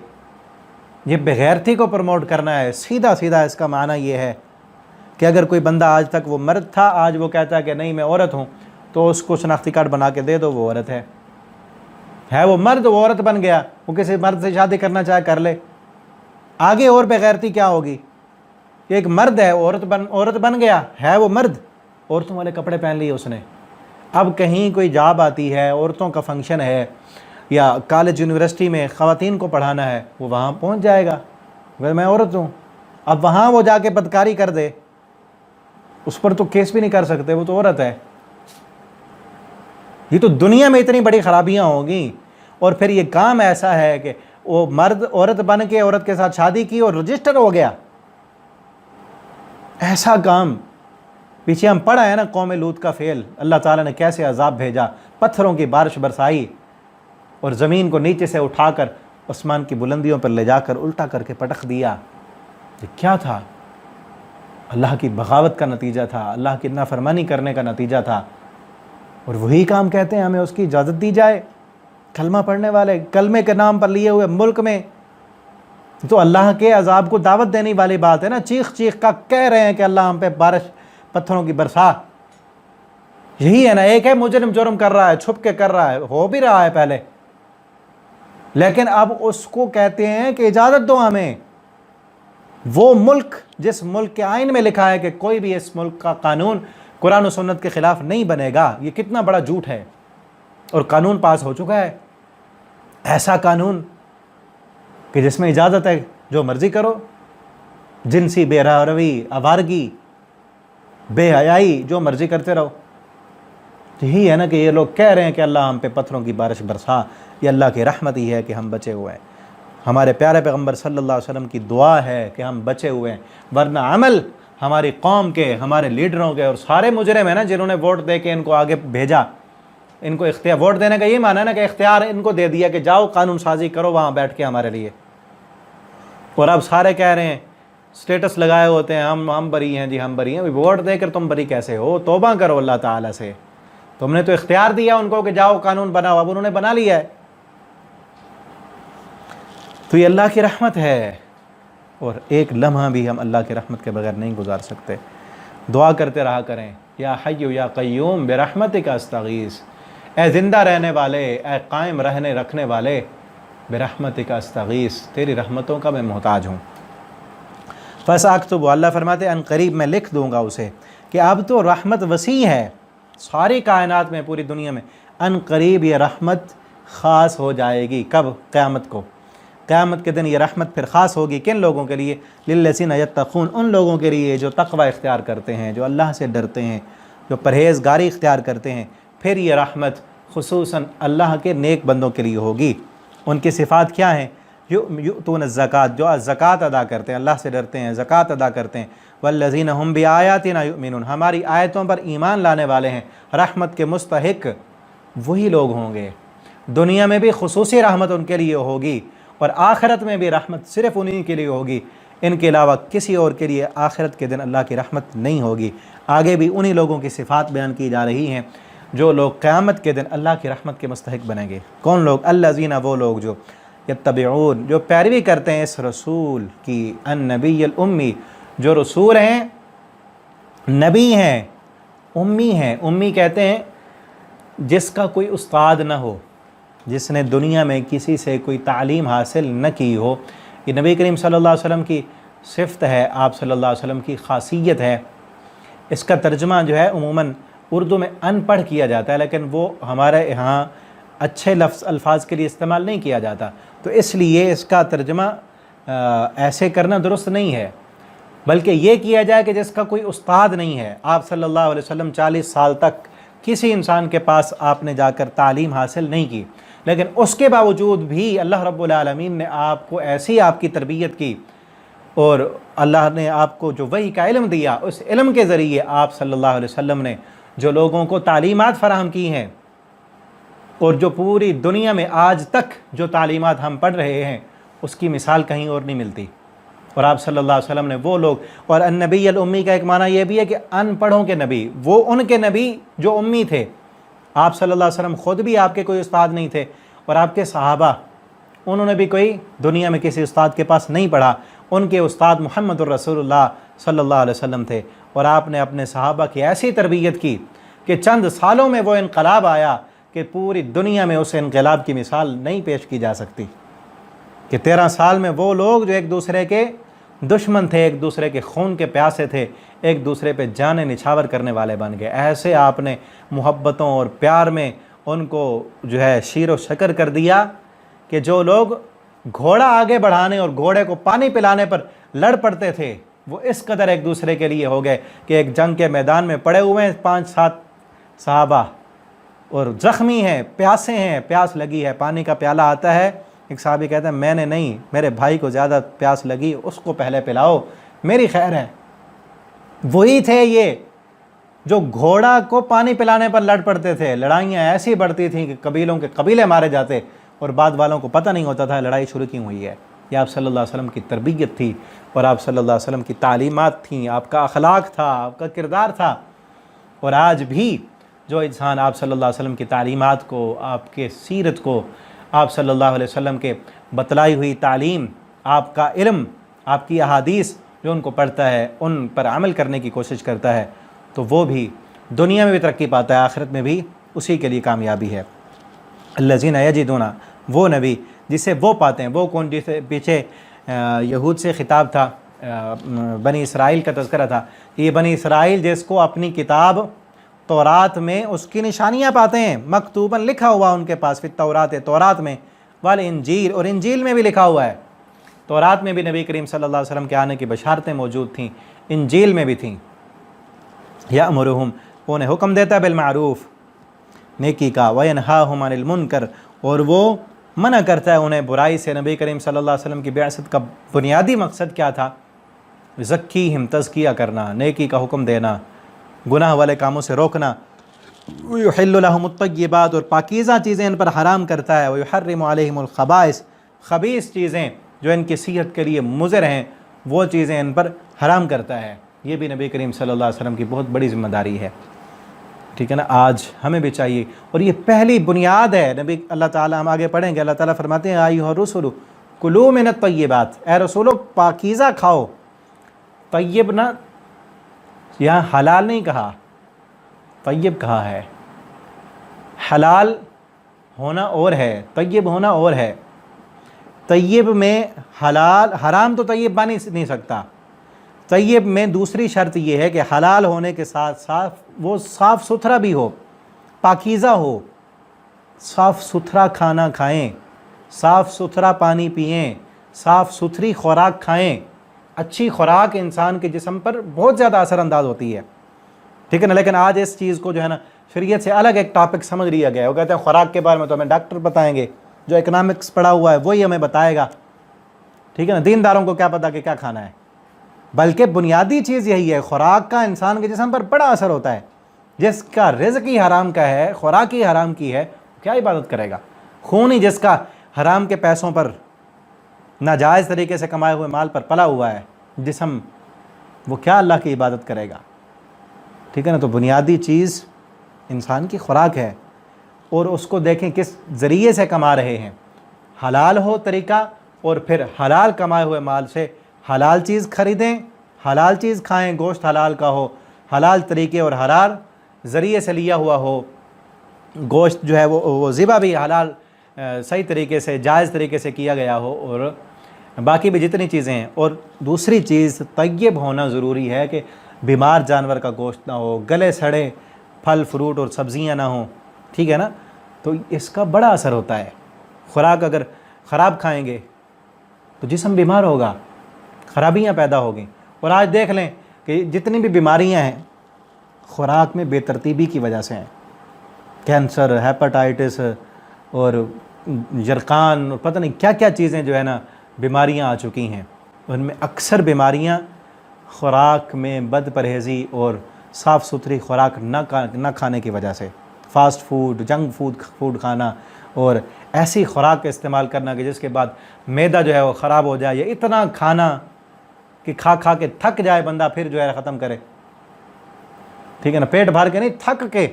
یہ بغیرتی کو پروموٹ کرنا ہے۔ سیدھا اس کا معنی یہ ہے کہ اگر کوئی بندہ آج تک وہ مرد تھا، آج وہ کہتا ہے کہ نہیں میں عورت ہوں، تو اس کو شناختی کارڈ بنا کے دے دو، وہ عورت ہے وہ مرد، وہ عورت بن گیا، وہ کسی مرد سے شادی کرنا چاہے کر لے۔ آگے اور بغیرتی کیا ہوگی؟ ایک مرد ہے، عورت بن گیا، ہے وہ مرد، عورتوں والے کپڑے پہن لیے اس نے۔ اب کہیں کوئی جاب آتی ہے، عورتوں کا فنکشن ہے، یا کالج یونیورسٹی میں خواتین کو پڑھانا ہے، وہ وہاں پہنچ جائے گا، میں عورت ہوں۔ اب وہاں وہ جا کے بدکاری کر دے، اس پر تو کیس بھی نہیں کر سکتے، وہ تو عورت ہے۔ یہ تو دنیا میں اتنی بڑی خرابیاں ہوں گی، اور پھر یہ کام ایسا ہے کہ وہ مرد عورت بن کے عورت کے ساتھ شادی کی اور رجسٹر ہو گیا، ایسا کام۔ پیچھے ہم پڑھا ہے نا قوم لوط کا فعل، اللہ تعالیٰ نے کیسے عذاب بھیجا، پتھروں کی بارش برسائی اور زمین کو نیچے سے اٹھا کر آسمان کی بلندیوں پر لے جا کر الٹا کر کے پٹخ دیا۔ یہ کیا تھا؟ اللہ کی بغاوت کا نتیجہ تھا، اللہ کی نافرمانی کرنے کا نتیجہ تھا، اور وہی کام کہتے ہیں ہمیں اس کی اجازت دی جائے۔ کلمہ پڑھنے والے، کلمے کے نام پر لیے ہوئے ملک میں تو اللہ کے عذاب کو دعوت دینے والی بات ہے نا، چیخ چیخ کا کہہ رہے ہیں کہ اللہ ہم پہ بارش پتھروں کی برسا۔ یہی ہے نا، ایک ہے مجرم جرم کر رہا ہے، چھپ کے کر رہا ہے، ہو بھی رہا ہے پہلے، لیکن اب اس کو کہتے ہیں کہ اجازت دو ہمیں۔ وہ ملک جس ملک کے آئین میں لکھا ہے کہ کوئی بھی اس ملک کا قانون قرآن و سنت کے خلاف نہیں بنے گا، یہ کتنا بڑا جھوٹ ہے، اور قانون پاس ہو چکا ہے، ایسا قانون کہ جس میں اجازت ہے جو مرضی کرو، جنسی بے روی، آوارگی، بے حیائی، جو مرضی کرتے رہو۔ یہی ہے نا کہ یہ لوگ کہہ رہے ہیں کہ اللہ ہم پہ پتھروں کی بارش برسا، یہ اللہ کی رحمت ہی ہے کہ ہم بچے ہوئے ہیں۔ ہمارے پیارے پیغمبر صلی اللہ علیہ وسلم کی دعا ہے کہ ہم بچے ہوئے ہیں، ورنہ عمل ہماری قوم کے، ہمارے لیڈروں کے، اور سارے مجرم ہیں نا جنہوں نے ووٹ دے کے ان کو آگے بھیجا، ان کو اختیار، ووٹ دینے کا یہ معنی ہے نا کہ اختیار ان کو دے دیا کہ جاؤ قانون سازی کرو وہاں بیٹھ کے ہمارے لیے، اور اب سارے کہہ رہے ہیں، سٹیٹس لگائے ہوتے ہیں ہم بری ہیں جی، ہم بری ہیں۔ ووٹ دے کر تم بری کیسے ہو؟ توبہ کرو اللہ تعالیٰ سے، تم نے تو اختیار دیا ان کو کہ جاؤ قانون بناؤ، اب انہوں نے بنا لیا ہے۔ تو یہ اللہ کی رحمت ہے، اور ایک لمحہ بھی ہم اللہ کی رحمت کے بغیر نہیں گزار سکتے۔ دعا کرتے رہا کریں، یا حی یا قیوم برحمتک استغیث، اے زندہ رہنے والے، اے قائم رکھنے والے، برحمتک استغیث، تیری رحمتوں کا میں محتاج ہوں۔ فساکتب، اللہ فرماتے ان قریب میں لکھ دوں گا اسے، کہ اب تو رحمت وسیع ہے ساری کائنات میں، پوری دنیا میں، ان قریب یہ رحمت خاص ہو جائے گی۔ کب؟ قیامت کو، قیامت کے دن یہ رحمت پھر خاص ہوگی۔ کن لوگوں کے لیے؟ للذین یتقون، ان لوگوں کے لیے جو تقوی اختیار کرتے ہیں، جو اللہ سے ڈرتے ہیں، جو پرہیزگاری اختیار کرتے ہیں۔ پھر یہ رحمت خصوصاً اللہ کے نیک بندوں کے لیے ہوگی۔ ان کی صفات کیا ہیں؟ یؤتون الزکوٰۃ، جو زکوٰۃ ادا کرتے ہیں، اللہ سے ڈرتے ہیں، زکوٰۃ ادا کرتے ہیں۔ والذین هم بآیاتنا یؤمنون، ہماری آیتوں پر ایمان لانے والے ہیں۔ رحمت کے مستحق وہی لوگ ہوں گے، دنیا میں بھی خصوصی رحمت ان کے لیے ہوگی، اور آخرت میں بھی رحمت صرف انہی کے لیے ہوگی، ان کے علاوہ کسی اور کے لیے آخرت کے دن اللہ کی رحمت نہیں ہوگی۔ آگے بھی انہی لوگوں کی صفات بیان کی جا رہی ہیں جو لوگ قیامت کے دن اللہ کی رحمت کے مستحق بنیں گے۔ کون لوگ؟ الذین، وہ لوگ جو یتبعون، جو پیروی کرتے ہیں اس رسول کی، النبی الامی، جو رسول ہیں، نبی ہیں، امی ہیں۔ امی کہتے ہیں جس کا کوئی استاد نہ ہو، جس نے دنیا میں کسی سے کوئی تعلیم حاصل نہ کی ہو۔ یہ نبی کریم صلی اللہ علیہ وسلم کی صفت ہے، آپ صلی اللہ علیہ وسلم کی خاصیت ہے۔ اس کا ترجمہ جو ہے عموماً اردو میں ان پڑھ کیا جاتا ہے، لیکن وہ ہمارے یہاں اچھے الفاظ کے لیے استعمال نہیں کیا جاتا، تو اس لیے اس کا ترجمہ ایسے کرنا درست نہیں ہے، بلکہ یہ کیا جائے کہ جس کا کوئی استاد نہیں ہے۔ آپ صلی اللہ علیہ وسلم 40 سال تک کسی انسان کے پاس آپ نے جا کر تعلیم حاصل نہیں کی، لیکن اس کے باوجود بھی اللہ رب العالمین نے آپ کو ایسی آپ کی تربیت کی، اور اللہ نے آپ کو جو وحی کا علم دیا، اس علم کے ذریعے آپ صلی اللہ علیہ وسلم نے جو لوگوں کو تعلیمات فراہم کی ہیں، اور جو پوری دنیا میں آج تک جو تعلیمات ہم پڑھ رہے ہیں، اس کی مثال کہیں اور نہیں ملتی۔ اور آپ صلی اللہ علیہ وسلم نے وہ لوگ، اور النبی الامی کا ایک معنی یہ بھی ہے کہ ان پڑھوں کے نبی، وہ ان کے نبی جو امی تھے۔ آپ صلی اللہ علیہ وسلم خود بھی آپ کے کوئی استاد نہیں تھے، اور آپ کے صحابہ، انہوں نے بھی کوئی دنیا میں کسی استاد کے پاس نہیں پڑھا، ان کے استاد محمد الرسول اللہ صلی اللہ علیہ وسلم تھے، اور آپ نے اپنے صحابہ کی ایسی تربیت کی کہ چند سالوں میں وہ انقلاب آیا کہ پوری دنیا میں اس انقلاب کی مثال نہیں پیش کی جا سکتی، کہ 13 سال میں وہ لوگ جو ایک دوسرے کے دشمن تھے، ایک دوسرے کے خون کے پیاسے تھے، ایک دوسرے پہ جانیں نچھاور کرنے والے بن گئے۔ ایسے آپ نے محبتوں اور پیار میں ان کو جو ہے شیر و شکر کر دیا کہ جو لوگ گھوڑا آگے بڑھانے اور گھوڑے کو پانی پلانے پر لڑ پڑتے تھے وہ اس قدر ایک دوسرے کے لیے ہو گئے کہ ایک جنگ کے میدان میں پڑے ہوئے ہیں 5-7 صحابہ اور زخمی ہیں، پیاسے ہیں، پیاس لگی ہے، پانی کا پیالہ آتا ہے، ایک صحابی کہتا ہے میں نے نہیں، میرے بھائی کو زیادہ پیاس لگی، اس کو پہلے پلاؤ، میری خیر ہے۔ وہی تھے یہ جو گھوڑا کو پانی پلانے پر لڑ پڑتے تھے، لڑائیاں ایسی بڑھتی تھیں کہ قبیلوں کے قبیلے مارے جاتے اور بعد والوں کو پتہ نہیں ہوتا تھا لڑائی شروع کیوں ہوئی ہے۔ یہ آپ صلی اللہ علیہ وسلم کی تربیت تھی اور آپ صلی اللہ علیہ وسلم کی تعلیمات تھیں، آپ کا اخلاق تھا، آپ کا کردار تھا۔ اور آج بھی جو انسان آپ صلی اللہ علیہ وسلم کی تعلیمات کو، آپ کے سیرت کو، آپ صلی اللہ علیہ وسلم کے بتلائی ہوئی تعلیم، آپ کا علم، آپ کی احادیث جو ان کو پڑھتا ہے، ان پر عمل کرنے کی کوشش کرتا ہے تو وہ بھی دنیا میں بھی ترقی پاتا ہے، آخرت میں بھی اسی کے لیے کامیابی ہے۔ الذین یجدون، وہ نبی جسے وہ پاتے ہیں، وہ کون؟ جسے پیچھے یہود سے خطاب تھا، بنی اسرائیل کا تذکرہ تھا، یہ بنی اسرائیل جس کو اپنی کتاب تورات میں اس کی نشانیاں پاتے ہیں، مکتوباً لکھا ہوا ان کے پاس، فی التورات، تورات میں، والانجیل، اور انجیل میں بھی لکھا ہوا ہے۔ تورات میں بھی نبی کریم صلی اللہ علیہ وسلم کے آنے کی بشارتیں موجود تھیں، انجیل میں بھی تھیں۔ یأمرہم، انہیں حکم دیتا ہے بالمعروف، نیکی کا، وینہاہم عن المنکر، اور وہ منع کرتا ہے انہیں برائی سے۔ نبی کریم صلی اللہ علیہ وسلم کی بعثت کا بنیادی مقصد کیا تھا؟ یزکیہم، تزکیہ کرنا، نیکی کا حکم دینا، گناہ والے کاموں سے روکنا۔ ویحل لہم الطیبات، اور پاکیزہ چیزیں ان پر حرام کرتا ہے۔ ویحرم علیہم الخبائث، خبیث چیزیں جو ان کی صحت کے لیے مضر ہیں وہ چیزیں ان پر حرام کرتا ہے۔ یہ بھی نبی کریم صلی اللہ علیہ وسلم کی بہت بڑی ذمہ داری ہے، ٹھیک ہے نا۔ آج ہمیں بھی چاہیے، اور یہ پہلی بنیاد ہے۔ نبی اللہ تعالیٰ، ہم آگے پڑھیں گے، اللہ تعالیٰ فرماتے ہیں ایھا الرسل کلوا من الطیبات، اے رسولو پاکیزہ کھاؤ۔ طیب نہ، یہاں حلال نہیں کہا، طیب کہا ہے۔ حلال ہونا اور ہے، طیب ہونا اور ہے۔ طیب میں حلال، حرام تو طیب بن نہیں سکتا۔ طیب میں دوسری شرط یہ ہے کہ حلال ہونے کے ساتھ ساتھ وہ صاف ستھرا بھی ہو، پاکیزہ ہو، صاف ستھرا کھانا کھائیں، صاف ستھرا پانی پئیں، صاف ستھری خوراک کھائیں۔ اچھی خوراک انسان کے جسم پر بہت زیادہ اثر انداز ہوتی ہے، ٹھیک ہے نا۔ لیکن آج اس چیز کو جو ہے نا شریعت سے الگ ایک ٹاپک سمجھ لیا گیا ہے۔ وہ کہتے ہیں خوراک کے بارے میں تو ہمیں ڈاکٹر بتائیں گے، جو اکنامکس پڑھا ہوا ہے وہی ہمیں بتائے گا، ٹھیک ہے نا۔ دینداروں کو کیا پتہ کہ کیا کھانا ہے؟ بلکہ بنیادی چیز یہی ہے، خوراک کا انسان کے جسم پر بڑا اثر ہوتا ہے۔ جس کا رزق ہی حرام کا ہے، خوراک ہی حرام کی ہے، کیا عبادت کرے گا؟ خون ہی جس کا حرام کے پیسوں پر، ناجائز طریقے سے کمائے ہوئے مال پر پلا ہوا ہے جسم، وہ کیا اللہ کی عبادت کرے گا؟ ٹھیک ہے نا۔ تو بنیادی چیز انسان کی خوراک ہے، اور اس کو دیکھیں کس ذریعے سے کما رہے ہیں۔ حلال ہو طریقہ، اور پھر حلال کمائے ہوئے مال سے حلال چیز خریدیں، حلال چیز کھائیں، گوشت حلال کا ہو، حلال طریقے اور حلال ذریعے سے لیا ہوا ہو، گوشت جو ہے وہ ذبح بھی حلال صحیح طریقے سے، جائز طریقے سے کیا گیا ہو، اور باقی بھی جتنی چیزیں ہیں۔ اور دوسری چیز طیب ہونا ضروری ہے کہ بیمار جانور کا گوشت نہ ہو، گلے سڑے پھل فروٹ اور سبزیاں نہ ہوں، ٹھیک ہے نا۔ تو اس کا بڑا اثر ہوتا ہے۔ خوراک اگر خراب کھائیں گے تو جسم بیمار ہوگا، خرابیاں پیدا ہوگیں۔ اور آج دیکھ لیں کہ جتنی بھی بیماریاں ہیں خوراک میں بے ترتیبی کی وجہ سے ہیں۔ کینسر، ہیپاٹائٹس اور یرقان اور پتہ نہیں کیا کیا چیزیں جو ہے نا بیماریاں آ چکی ہیں۔ ان میں اکثر بیماریاں خوراک میں بد پرہیزی اور صاف ستھری خوراک نہ کھانے کی وجہ سے، فاسٹ فوڈ، جنک فوڈ کھانا، اور ایسی خوراک کا استعمال کرنا کہ جس کے بعد معدہ جو ہے وہ خراب ہو جائے، یا اتنا کھانا کہ کھا کھا کے تھک جائے بندہ، پھر جو ہے ختم کرے، ٹھیک ہے نا۔ پیٹ بھر کے نہیں، تھک کے۔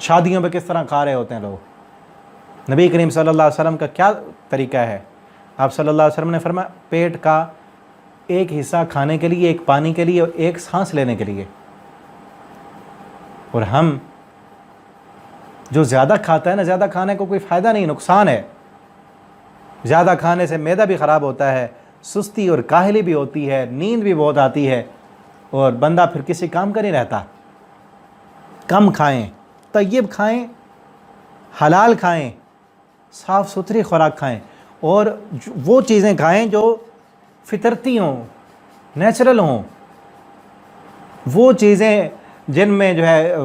شادیوں پہ کس طرح کھا رہے ہوتے ہیں لوگ۔ نبی کریم صلی اللہ علیہ وسلم کا کیا طریقہ ہے؟ آپ صلی اللہ علیہ وسلم نے فرمایا پیٹ کا ایک حصہ کھانے کے لیے، ایک پانی کے لیے، اور ایک سانس لینے کے لیے۔ اور ہم جو زیادہ کھاتا ہے نا، زیادہ کھانے کو کوئی فائدہ نہیں، نقصان ہے۔ زیادہ کھانے سے معدہ بھی خراب ہوتا ہے، سستی اور کاہلی بھی ہوتی ہے، نیند بھی بہت آتی ہے، اور بندہ پھر کسی کام کا نہیں رہتا۔ کم کھائیں، طیب کھائیں، حلال کھائیں، صاف ستھری خوراک کھائیں، اور وہ چیزیں کھائیں جو فطرتی ہوں، نیچرل ہوں، وہ چیزیں جن میں جو ہے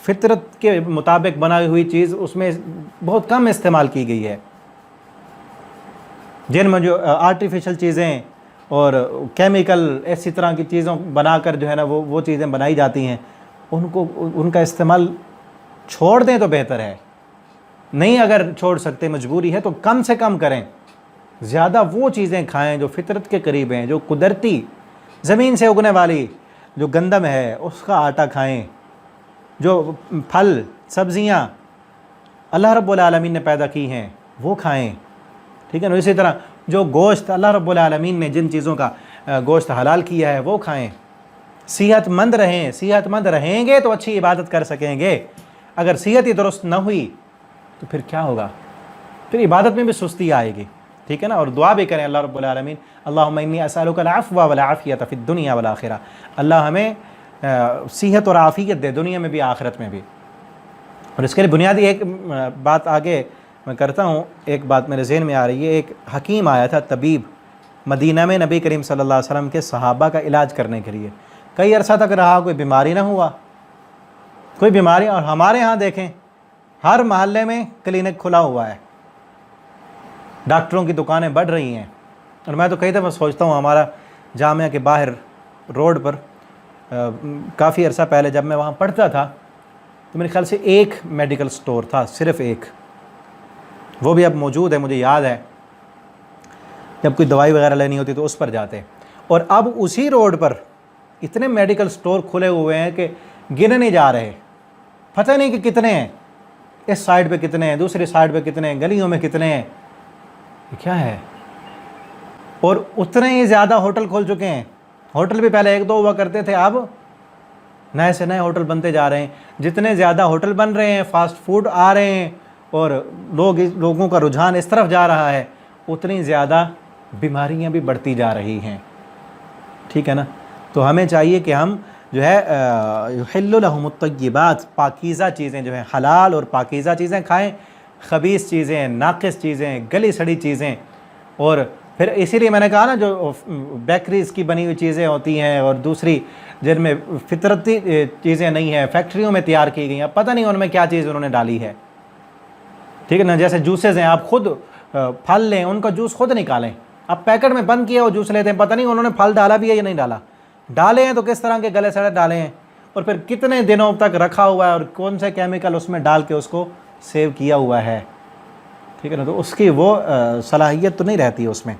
فطرت کے مطابق بنائی ہوئی چیز اس میں بہت کم استعمال کی گئی ہے، جن میں جو آرٹیفیشل چیزیں اور کیمیکل ایسی طرح کی چیزوں بنا کر جو ہے نا وہ چیزیں بنائی جاتی ہیں، ان کا استعمال چھوڑ دیں تو بہتر ہے۔ نہیں اگر چھوڑ سکتے، مجبوری ہے، تو کم سے کم کریں، زیادہ وہ چیزیں کھائیں جو فطرت کے قریب ہیں، جو قدرتی زمین سے اگنے والی جو گندم ہے اس کا آٹا کھائیں، جو پھل سبزیاں اللہ رب العالمین نے پیدا کی ہیں وہ کھائیں، ٹھیک ہے نا۔ اسی طرح جو گوشت اللہ رب العالمین نے جن چیزوں کا گوشت حلال کیا ہے وہ کھائیں، صحت مند رہیں، صحت مند رہیں گے تو اچھی عبادت کر سکیں گے، اگر صحت ہی درست نہ ہوئی تو پھر کیا ہوگا، پھر عبادت میں بھی سستی آئے گی، ٹھیک ہے نا۔ اور دعا بھی کریں اللہ رب العالمین اللہم انی اسألک العفو والعافیۃ فی الدنیا والآخرہ، اللہ ہمیں صحت اور عافیت دے، دنیا میں بھی آخرت میں بھی۔ اور اس کے لیے بنیادی ایک بات آگے میں کرتا ہوں، ایک بات میرے ذہن میں آ رہی ہے۔ ایک حکیم آیا تھا، طبیب، مدینہ میں نبی کریم صلی اللہ علیہ وسلم کے صحابہ کا علاج کرنے کے لیے، کئی عرصہ تک رہا، کوئی بیماری نہ ہوا، کوئی بیماری۔ اور ہمارے ہاں دیکھیں ہر محلے میں کلینک کھلا ہوا ہے، ڈاکٹروں کی دکانیں بڑھ رہی ہیں۔ اور میں تو کئی دفعہ سوچتا ہوں، ہمارا جامعہ کے باہر روڈ پر کافی عرصہ پہلے جب میں وہاں پڑھتا تھا تو میرے خیال سے ایک میڈیکل سٹور تھا، صرف ایک، وہ بھی اب موجود ہے، مجھے یاد ہے جب کوئی دوائی وغیرہ لینی ہوتی تو اس پر جاتے۔ اور اب اسی روڈ پر اتنے میڈیکل سٹور کھلے ہوئے ہیں کہ گنے نہیں جا رہے، پتہ نہیں کہ کتنے ہیں، اس سائڈ پہ کتنے ہیں، دوسری سائڈ پہ کتنے ہیں، گلیوں میں کتنے ہیں، یہ کیا ہے۔ اور اتنے ہی زیادہ ہوٹل کھول چکے ہیں، ہوٹل بھی پہلے ایک دو ہوا کرتے تھے، اب نئے سے نئے ہوٹل بنتے جا رہے ہیں۔ جتنے زیادہ ہوٹل بن رہے ہیں، فاسٹ فوڈ آ رہے ہیں، اور لوگوں کا رجحان اس طرف جا رہا ہے، اتنی زیادہ بیماریاں بھی بڑھتی جا رہی ہیں، ٹھیک ہے نا۔ تو ہمیں چاہیے کہ ہم جو ہے یحل لہم الطیبات، پاکیزہ چیزیں جو ہیں، حلال اور پاکیزہ چیزیں کھائیں، خبیث چیزیں، ناقص چیزیں، گلی سڑی چیزیں۔ اور پھر اسی لیے میں نے کہا نا، جو بیکریز کی بنی ہوئی چیزیں ہوتی ہیں اور دوسری جن میں فطرتی چیزیں نہیں ہیں، فیکٹریوں میں تیار کی گئی ہیں، پتہ نہیں ان میں کیا چیز انہوں نے ڈالی ہے، ٹھیک ہے نا۔ جیسے جوسز ہیں، آپ خود پھل لیں، ان کا جوس خود نکالیں، آپ پیکٹ میں بند کیا وہ جوس لیتے ہیں، پتہ نہیں انہوں نے پھل ڈالا بھی ہے یا نہیں ڈالا، ڈالے ہیں تو کس طرح کے گلے سڑے ڈالے ہیں، اور پھر کتنے دنوں تک رکھا ہوا ہے، اور کون سے کیمیکل اس میں ڈال کے اس کو سیو کیا ہوا ہے، ٹھیک ہے نا۔ تو اس کی وہ صلاحیت تو نہیں رہتی اس میں۔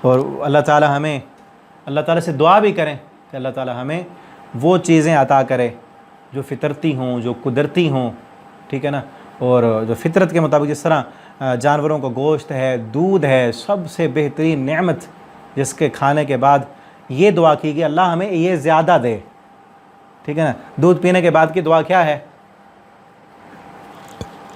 اور اللہ تعالیٰ سے دعا بھی کریں کہ اللہ تعالیٰ ہمیں وہ چیزیں عطا کرے جو فطرتی ہوں، جو قدرتی ہوں، ٹھیک ہے نا۔ اور جو فطرت کے مطابق، جس طرح جانوروں کا گوشت ہے، دودھ ہے، سب سے بہترین نعمت، جس کے کھانے کے بعد یہ دعا کی کہ اللہ ہمیں یہ زیادہ دے، ٹھیک ہے نا۔ دودھ پینے کے بعد کی دعا کیا ہے؟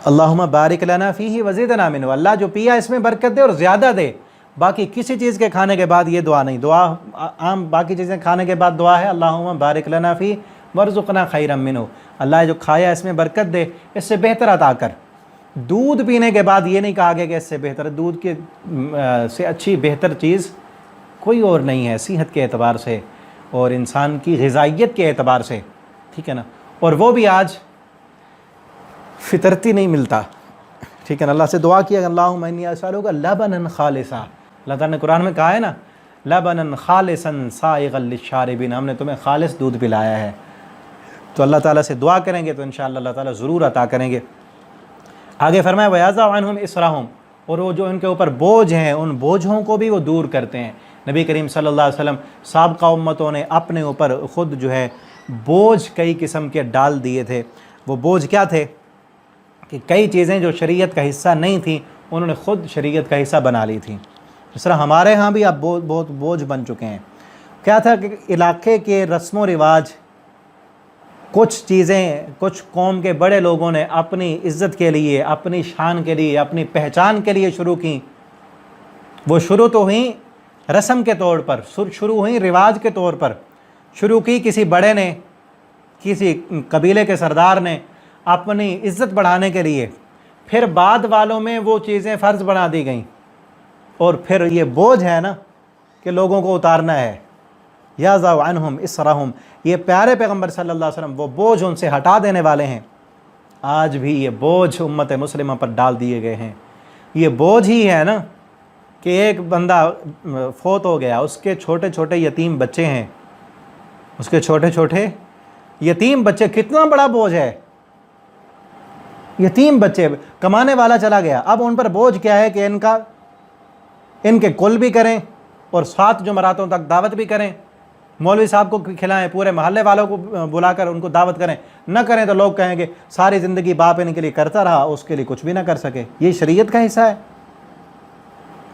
اللہم بارک لنا فیہ وزدنا منہ، اللہ جو پیا اس میں برکت دے اور زیادہ دے۔ باقی کسی چیز کے کھانے کے بعد یہ دعا نہیں، دعا عام باقی چیزیں کھانے کے بعد دعا ہے اللہم بارک لنا فیہ وارزقنا خیرا منہ، اللہ جو کھایا اس میں برکت دے، اس سے بہتر عطا کر۔ دودھ پینے کے بعد یہ نہیں کہا گیا کہ اس سے بہتر، دودھ کے سے اچھی بہتر چیز کوئی اور نہیں ہے، صحت کے اعتبار سے اور انسان کی غذائیت کے اعتبار سے، ٹھیک ہے نا۔ اور وہ بھی آج فطرتی نہیں ملتا، ٹھیک ہے نا۔ اللہ سے دعا کیا اللہم انی اسألک لبنا خالصا، اللہ تعالیٰ نے قرآن میں کہا ہے نا لبنا خالصا سائغا للشاربین، ہم نے تمہیں خالص دودھ پلایا ہے۔ تو اللہ تعالیٰ سے دعا کریں گے تو انشاءاللہ اللہ تعالیٰ ضرور عطا کریں گے۔ آگے فرمایا وَيَضَعُ عَنْهُمْ إِصْرَهُمْ، اور وہ جو ان کے اوپر بوجھ ہیں ان بوجھوں کو بھی وہ دور کرتے ہیں۔ نبی کریم صلی اللہ علیہ وسلم سابقہ امتوں نے اپنے اوپر خود جو ہے بوجھ کئی قسم کے ڈال دیے تھے۔ وہ بوجھ کیا تھے کہ کئی چیزیں جو شریعت کا حصہ نہیں تھیں انہوں نے خود شریعت کا حصہ بنا لی تھیں۔ اس طرح ہمارے ہاں بھی اب بہت بوجھ بن چکے ہیں۔ کیا تھا کہ علاقے کے رسم و رواج، کچھ چیزیں کچھ قوم کے بڑے لوگوں نے اپنی عزت کے لیے، اپنی شان کے لیے، اپنی پہچان کے لیے شروع کی۔ وہ شروع تو ہوئیں رسم کے طور پر، شروع ہوئیں رواج کے طور پر، شروع کی کسی بڑے نے، کسی قبیلے کے سردار نے اپنی عزت بڑھانے کے لیے پھر بعد والوں میں وہ چیزیں فرض بنا دی گئیں، اور پھر یہ بوجھ ہے نا کہ لوگوں کو اتارنا ہے۔ یضع عنہم اسرہم، یہ پیارے پیغمبر صلی اللہ علیہ وسلم وہ بوجھ ان سے ہٹا دینے والے ہیں۔ آج بھی یہ بوجھ امت مسلمہ پر ڈال دیے گئے ہیں۔ یہ بوجھ ہی ہے نا کہ ایک بندہ فوت ہو گیا، اس کے چھوٹے چھوٹے یتیم بچے ہیں، اس کے چھوٹے چھوٹے یتیم بچے، کتنا بڑا بوجھ ہے۔ یتیم بچے، کمانے والا چلا گیا، اب ان پر بوجھ کیا ہے کہ ان کے کل بھی کریں اور 7 جمعراتوں تک دعوت بھی کریں، مولوی صاحب کو کھلائیں، پورے محلے والوں کو بلا کر ان کو دعوت کریں، نہ کریں تو لوگ کہیں گے ساری زندگی باپ ان کے لیے کرتا رہا، اس کے لیے کچھ بھی نہ کر سکے۔ یہ شریعت کا حصہ ہے؟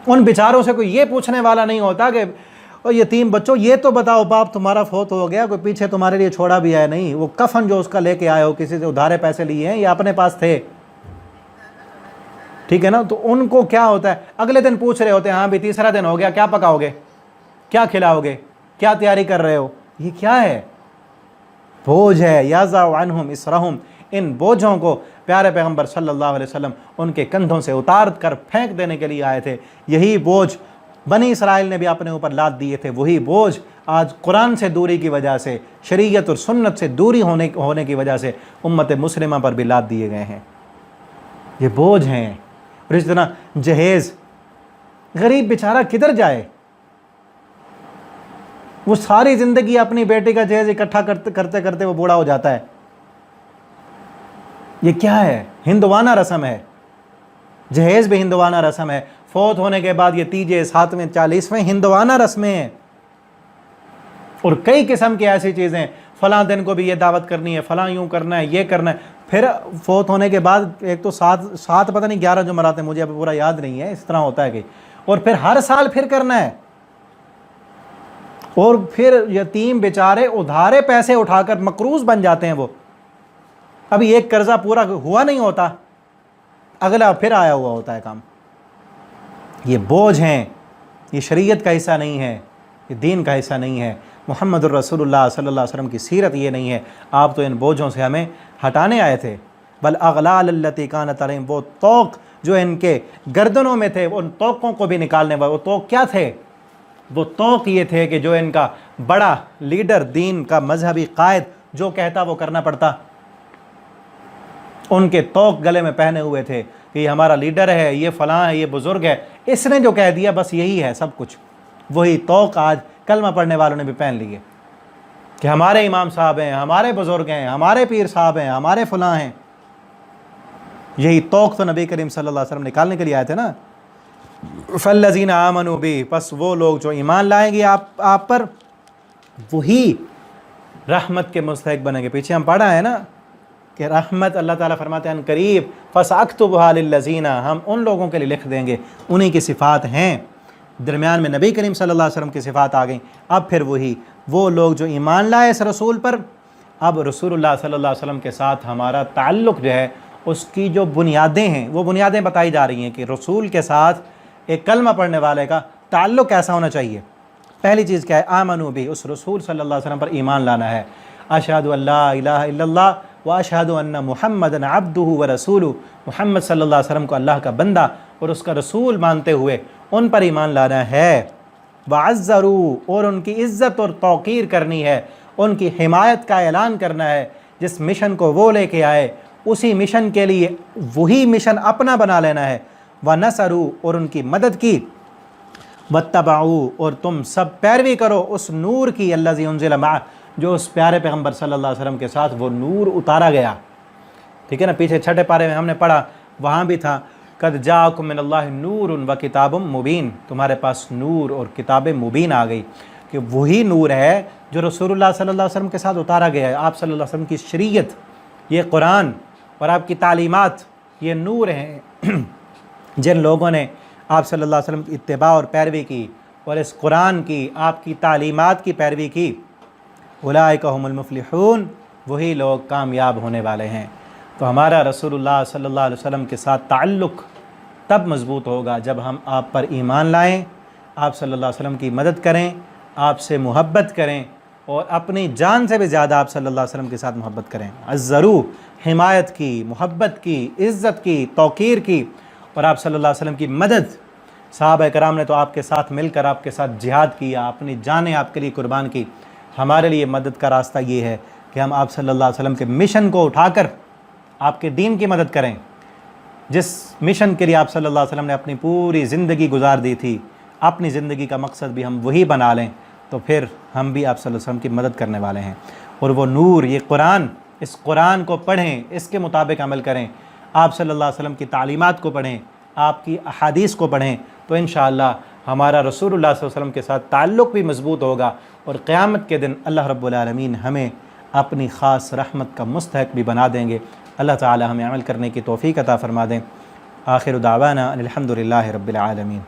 ان بیچاروں سے کوئی یہ پوچھنے والا نہیں ہوتا کہ اور یتیم بچوں یہ تو بتاؤ باپ تمہارا فوت ہو گیا، کوئی پیچھے تمہارے لیے چھوڑا بھی ہے نہیں؟ وہ کفن جو اس کا لے کے آئے ہو کسی سے ادھارے پیسے لیے ہیں یا اپنے پاس تھے؟ ٹھیک ہے نا؟ تو ان کو کیا ہوتا ہے، اگلے دن پوچھ رہے ہوتے ہیں، ہاں بھی تیسرا دن ہو گیا، کیا پکاؤ گے، کیا کھلاؤ گے، کیا تیاری کر رہے ہو؟ یہ کیا ہے؟ بوجھ ہے۔ یضع عنہم اسرہم، ان بوجھوں کو پیارے پیغمبر صلی اللہ علیہ وسلم ان کے کندھوں سے اتار کر پھینک دینے کے لیے آئے تھے۔ یہی بوجھ بنی اسرائیل نے بھی اپنے اوپر لاد دیے تھے، وہی بوجھ آج قرآن سے دوری کی وجہ سے، شریعت اور سنت سے دوری ہونے کی وجہ سے امت مسلمہ پر بھی لاد دیے گئے ہیں۔ یہ بوجھ ہیں۔ اور اس طرح جہیز، غریب بیچارہ کدھر جائے؟ وہ ساری زندگی اپنی بیٹی کا جہیز اکٹھا کرتے کرتے وہ بوڑھا ہو جاتا ہے۔ یہ کیا ہے؟ ہندوانہ رسم ہے، جہیز بھی ہندوانہ رسم ہے۔ فوت ہونے کے بعد یہ تیجے، 7ویں، 40ویں ہندوانہ رسمیں ہیں، اور کئی قسم کی ایسی چیزیں، فلاں دن کو بھی یہ دعوت کرنی ہے، فلاں یوں کرنا ہے، یہ کرنا ہے۔ پھر فوت ہونے کے بعد ایک تو 7 پتہ نہیں 11 جمعرات ہیں، مجھے اب پورا یاد نہیں ہے، اس طرح ہوتا ہے کہ، اور پھر ہر سال پھر کرنا ہے، اور پھر یتیم بیچارے ادھارے پیسے اٹھا کر مقروض بن جاتے ہیں۔ وہ ابھی ایک قرضہ پورا ہوا نہیں ہوتا، اگلا پھر آیا ہوا ہوتا ہے کام۔ یہ بوجھ ہیں، یہ شریعت کا حصہ نہیں ہے، یہ دین کا حصہ نہیں ہے، محمد الرسول اللہ صلی اللہ علیہ وسلم کی سیرت یہ نہیں ہے۔ آپ تو ان بوجھوں سے ہمیں ہٹانے آئے تھے۔ بالاغلال التی کانت علیہم، وہ طوق جو ان کے گردنوں میں تھے، ان طوقوں کو بھی نکالنے والے۔ وہ طوق کیا تھے؟ وہ طوق یہ تھے کہ جو ان کا بڑا لیڈر، دین کا مذہبی قائد جو کہتا وہ کرنا پڑتا، ان کے طوق گلے میں پہنے ہوئے تھے کہ یہ ہمارا لیڈر ہے، یہ فلاں ہے، یہ بزرگ ہے، اس نے جو کہہ دیا بس یہی ہے سب کچھ۔ وہی طوق آج کلمہ پڑھنے والوں نے بھی پہن لیے کہ ہمارے امام صاحب ہیں، ہمارے بزرگ ہیں، ہمارے پیر صاحب ہیں، ہمارے فلاں ہیں۔ یہی طوق تو نبی کریم صلی اللہ علیہ وسلم نکالنے کے لیے آئے تھے نا۔ فالذین آمنوا بہ، پس وہ لوگ جو ایمان لائیں گے آپ پر، وہی رحمت کے مستحق بنیں گے۔ پیچھے ہم پڑھا ہے نا کہ رحمت اللہ تعالیٰ فرماتے ہیں ان قریب فساکتبھا للذین، ہم ان لوگوں کے لیے لکھ دیں گے، انہی کی صفات ہیں۔ درمیان میں نبی کریم صلی اللہ علیہ وسلم کی صفات آ گئیں۔ اب پھر وہی وہ لوگ جو ایمان لائے اس رسول پر، اب رسول اللہ صلی اللہ علیہ وسلم کے ساتھ ہمارا تعلق جو ہے اس کی جو بنیادیں ہیں وہ بنیادیں بتائی جا رہی ہیں کہ رسول کے ساتھ ایک کلمہ پڑھنے والے کا تعلق کیسا ہونا چاہیے۔ پہلی چیز کیا ہے؟ آمنوا بہ، اس رسول صلی اللہ علیہ وسلم پر ایمان لانا ہے۔ اشہد ان لا الہ الا اللہ واشہد ان محمدًا عبدہ ورسولہ، محمد صلی اللہ علیہ وسلم کو اللہ کا بندہ اور اس کا رسول مانتے ہوئے ان پر ایمان لانا ہے۔ وعزروا، اور ان کی عزت اور توقیر کرنی ہے، ان کی حمایت کا اعلان کرنا ہے۔ جس مشن کو وہ لے کے آئے اسی مشن کے لیے وہی مشن اپنا بنا لینا ہے۔ ونصروا، اور ان کی مدد کی۔ واتبعوا، اور تم سب پیروی کرو اس نور کی، الذی انزل معہ، جو اس پیارے پیغمبر صلی اللہ علیہ وسلم کے ساتھ وہ نور اتارا گیا۔ ٹھیک ہے نا؟ پیچھے 6 پارے میں ہم نے پڑھا، وہاں بھی تھا قد جاءکم من اللہ نور وکتاب مبین، تمہارے پاس نور اور کتاب مبین آ گئی، کہ وہی نور ہے جو رسول اللہ صلی اللہ علیہ وسلم کے ساتھ اتارا گیا ہے۔ آپ صلی اللہ علیہ وسلم کی شریعت، یہ قرآن اور آپ کی تعلیمات، یہ نور ہیں۔ جن لوگوں نے آپ صلی اللہ علیہ وسلم کی اتباع اور پیروی کی اور اس قرآن کی، آپ کی تعلیمات کی پیروی کی، اولئک هم المفلحون، وہی لوگ کامیاب ہونے والے ہیں۔ تو ہمارا رسول اللہ صلی اللہ علیہ وسلم کے ساتھ تعلق تب مضبوط ہوگا جب ہم آپ پر ایمان لائیں، آپ صلی اللہ علیہ وسلم کی مدد کریں، آپ سے محبت کریں، اور اپنی جان سے بھی زیادہ آپ صلی اللہ علیہ وسلم کے ساتھ محبت کریں، عزرو، حمایت کی، محبت کی، عزت کی، توقیر کی، اور آپ صلی اللہ علیہ وسلم کی مدد۔ صحابہ کرام نے تو آپ کے ساتھ مل کر آپ کے ساتھ جہاد کیا، اپنی جانیں آپ کے لیے قربان کی۔ ہمارے لیے مدد کا راستہ یہ ہے کہ ہم آپ صلی اللہ علیہ وسلم کے مشن کو اٹھا کر آپ کے دین کی مدد کریں، جس مشن کے لیے آپ صلی اللہ علیہ وسلم نے اپنی پوری زندگی گزار دی تھی۔ اپنی زندگی کا مقصد بھی ہم وہی بنا لیں، تو پھر ہم بھی آپ صلی اللہ علیہ وسلم کی مدد کرنے والے ہیں۔ اور وہ نور، یہ قرآن، اس قرآن کو پڑھیں، اس کے مطابق عمل کریں، آپ صلی اللہ علیہ وسلم کی تعلیمات کو پڑھیں، آپ کی احادیث کو پڑھیں، تو انشاءاللہ ہمارا رسول اللہ صلی اللہ علیہ وسلم کے ساتھ تعلق بھی مضبوط ہوگا، اور قیامت کے دن اللہ رب العالمین ہمیں اپنی خاص رحمت کا مستحق بھی بنا دیں گے۔ اللہ تعالی ہمیں عمل کرنے کی توفیق عطا فرما دیں۔ آخر دعوانا الحمد للہ رب العالمین۔